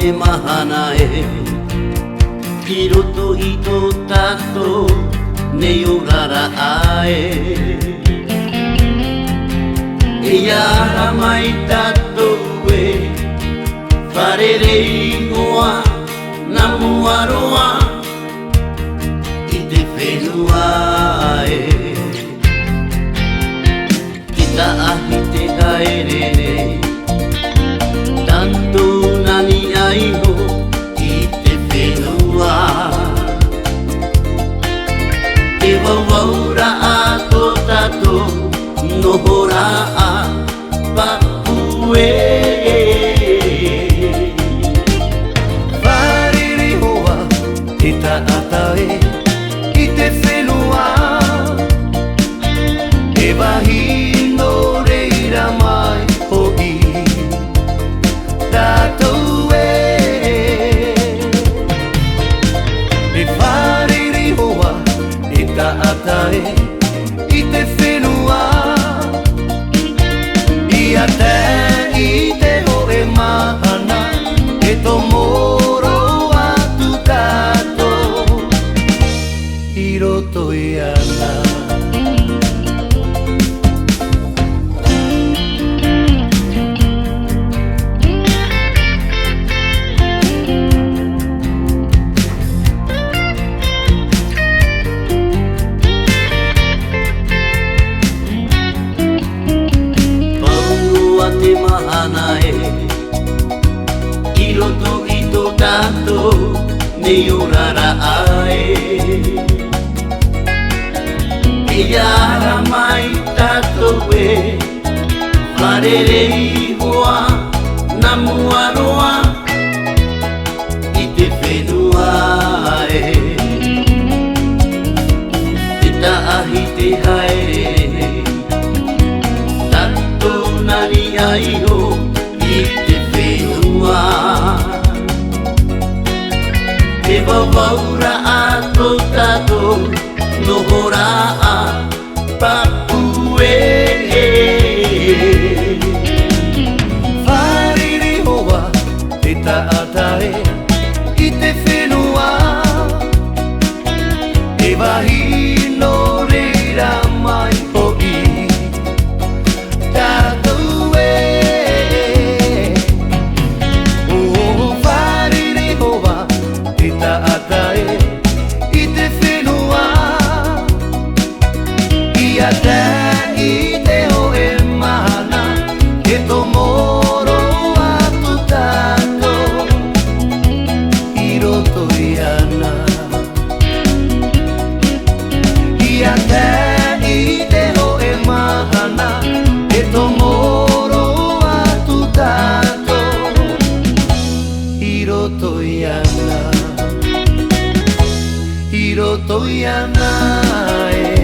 てmahana e Hiro to hito tato ne yorara ae E yara mai tato e Farerei goa na muaroa I te whenua e Kita ahi te haerere Tanto nani ai ho I te whenua E wauaura a tō tato Nohora a Papue Wharere hoa Te taata e I te whenua E wahino reira mai hoi Tātou e E wharere hoa E taata e I te whenua Ia te I te ho e mahana E tō moro atu tātou I roto I ana te mahana e I roto I tō tātou ne yorara ae E yara mai tātou e Wharerei hoa na muaroa I te whenua e Te taahi te haere Nani ai ho I te whenua E wauaura a tō tato Nohora a Papue Wharere hoa Te taata e I te whenua E wahino reira mai hoi Ia te I te ho e mahana E tō moro atu tātou I roto I ana Ia te I te ho e mahana E tō moro atu tātou I roto I ana I roto I ana e